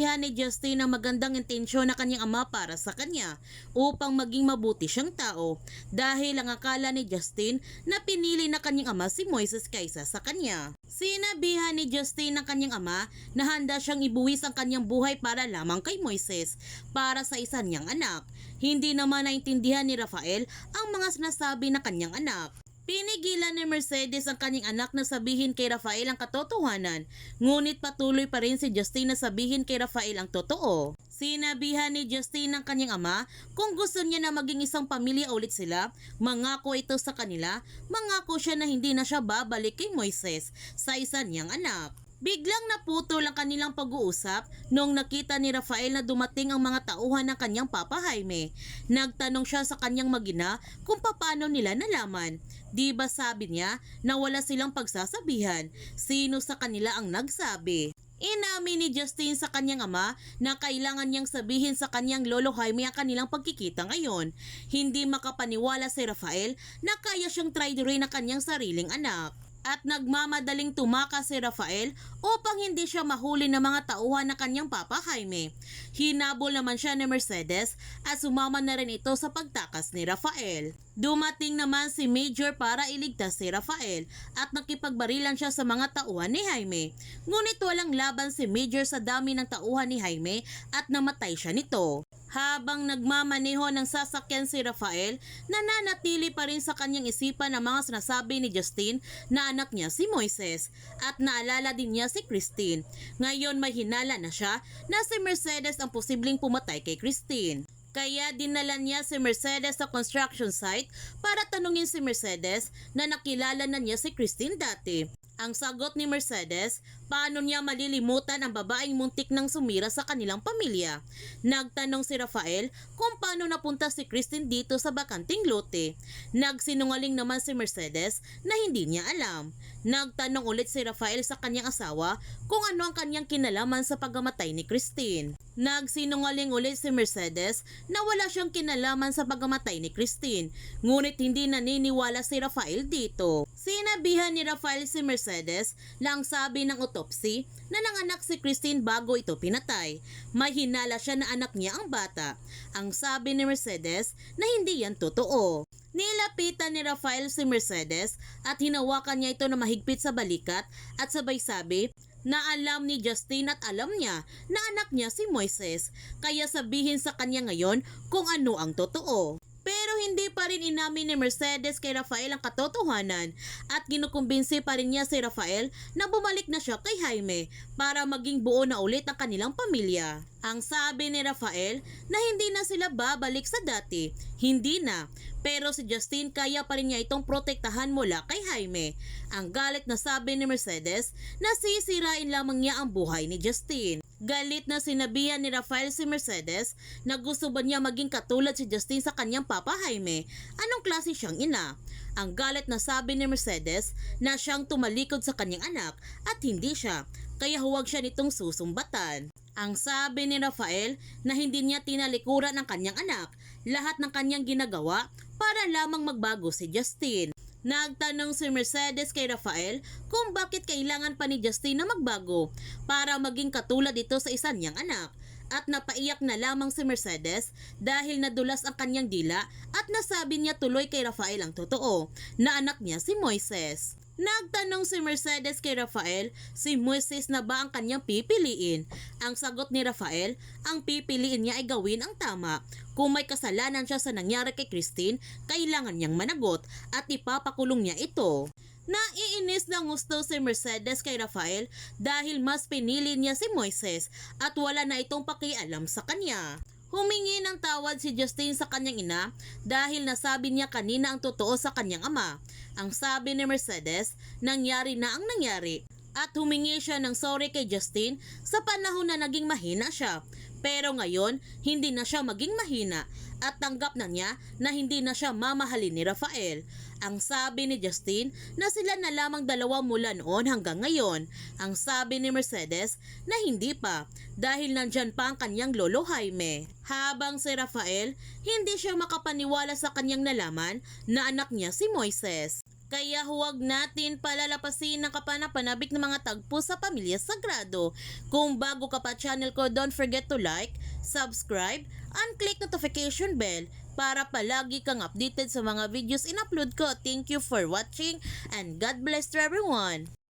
Sinabihan ni Justin ang magandang intensyon na kanyang ama para sa kanya upang maging mabuti siyang tao dahil ang akala ni Justin na pinili na kanyang ama si Moises kaysa sa kanya. Sinabihan ni Justin ng kanyang ama na handa siyang ibuwis ang kanyang buhay para lamang kay Moises para sa isa niyang anak. Hindi naman naintindihan ni Rafael ang mga sinasabi ng kanyang anak. Pinigilan ni Mercedes ang kanyang anak na sabihin kay Rafael ang katotohanan, ngunit patuloy pa rin si Justin na sabihin kay Rafael ang totoo. Sinabihan ni Justin ng kanyang ama kung gusto niya na maging isang pamilya ulit sila, mangako ito sa kanila, mangako siya na hindi na siya babalik kay Moises sa isa niyang anak. Biglang naputol ang kanilang pag-uusap noong nakita ni Rafael na dumating ang mga tauhan ng kanyang Papa Jaime. Nagtanong siya sa kanyang mag-ina kung paano nila nalaman. Di ba sabi niya na wala silang pagsasabihan? Sino sa kanila ang nagsabi? Inamin ni Justin sa kanyang ama na kailangan niyang sabihin sa kanyang lolo Jaime ang kanilang pagkikita ngayon. Hindi makapaniwala si Rafael na kaya siyang traidorin ng kanyang sariling anak. At nagmamadaling tumakas si Rafael upang hindi siya mahuli ng mga tauhan ng kanyang Papa Jaime. Hinabol naman siya ni Mercedes at sumama na rin ito sa pagtakas ni Rafael. Dumating naman si Major para iligtas si Rafael at nakipagbarilan siya sa mga tauhan ni Jaime. Ngunit walang laban si Major sa dami ng tauhan ni Jaime at namatay siya nito. Habang nagmamaneho ng sasakyan si Rafael, nananatili pa rin sa kanyang isipan ang mga sinasabi ni Justin na anak niya si Moises at naalala din niya si Christine. Ngayon may hinala na siya na si Mercedes ang posibleng pumatay kay Christine. Kaya dinala niya si Mercedes sa construction site para tanungin si Mercedes na nakilala na niya si Christine dati. Ang sagot ni Mercedes, paano niya malilimutan ang babaeng muntik nang sumira sa kanilang pamilya? Nagtanong si Rafael kung paano napunta si Christine dito sa bakanting lote. Nagsinungaling naman si Mercedes na hindi niya alam. Nagtanong ulit si Rafael sa kanyang asawa kung ano ang kanyang kinalaman sa pagkamatay ni Christine. Nagsinungaling ulit si Mercedes na wala siyang kinalaman sa pagkamatay ni Christine, ngunit hindi naniniwala si Rafael dito. Sinabihan ni Rafael si Mercedes na ang sabi ng autopsy na nanganak si Christine bago ito pinatay. May hinala siya na anak niya ang bata. Ang sabi ni Mercedes na hindi yan totoo. Nilapitan ni Rafael si Mercedes at hinawakan niya ito na mahigpit sa balikat at sabay sabi na alam ni Justin at alam niya na anak niya si Moises, kaya sabihin sa kanya ngayon kung ano ang totoo. Pero hindi pa rin inamin ni Mercedes kay Rafael ang katotohanan at ginukumbinsi pa rin niya si Rafael na bumalik na siya kay Jaime para maging buo na ulit ang kanilang pamilya. Ang sabi ni Rafael na hindi na sila babalik sa dati, hindi na. Pero si Justin kaya pa rin niya itong protektahan mula kay Jaime. Ang galit na sabi ni Mercedes na sisirain lamang niya ang buhay ni Justin. Galit na sinabihan ni Rafael si Mercedes na gusto ba niya maging katulad si Justin sa kanyang Papa Jaime. Anong klase siyang ina? Ang galit na sabi ni Mercedes na siyang tumalikod sa kanyang anak at hindi siya, kaya huwag siya nitong susumbatan. Ang sabi ni Rafael na hindi niya tinalikuran ang kanyang anak, lahat ng kanyang ginagawa para lamang magbago si Justin. Nagtanong si Mercedes kay Rafael kung bakit kailangan pa ni Justin na magbago para maging katulad ito sa isa niyang anak. At napaiyak na lamang si Mercedes dahil nadulas ang kanyang dila at nasabi niya tuloy kay Rafael ang totoo na anak niya si Moises. Nagtanong si Mercedes kay Rafael, si Moises na ba ang kanyang pipiliin? Ang sagot ni Rafael, ang pipiliin niya ay gawin ang tama. Kung may kasalanan siya sa nangyari kay Christine, kailangan niyang managot at ipapakulong niya ito. Naiinis na gusto si Mercedes kay Rafael dahil mas pinili niya si Moises at wala na itong pakialam sa kanya. Humingi ng tawad si Justin sa kanyang ina dahil nasabi niya kanina ang totoo sa kanyang ama. Ang sabi ni Mercedes, nangyari na ang nangyari at humingi siya ng sorry kay Justin sa panahon na naging mahina siya. Pero ngayon, hindi na siya maging mahina at tanggap na niya na hindi na siya mamahalin ni Rafael. Ang sabi ni Justin na sila na lamang dalawa mula noon hanggang ngayon. Ang sabi ni Mercedes na hindi pa dahil nandyan pa ang kanyang lolo Jaime. Habang si Rafael, hindi siya makapaniwala sa kanyang nalaman na anak niya si Moises. Kaya huwag natin palalapasin ng kapanapanabik ng mga tagpo sa Pamilya Sagrado. Kung bago ka pa channel ko, don't forget to like, subscribe, and click notification bell para palagi kang updated sa mga videos in-upload ko. Thank you for watching and God bless to everyone!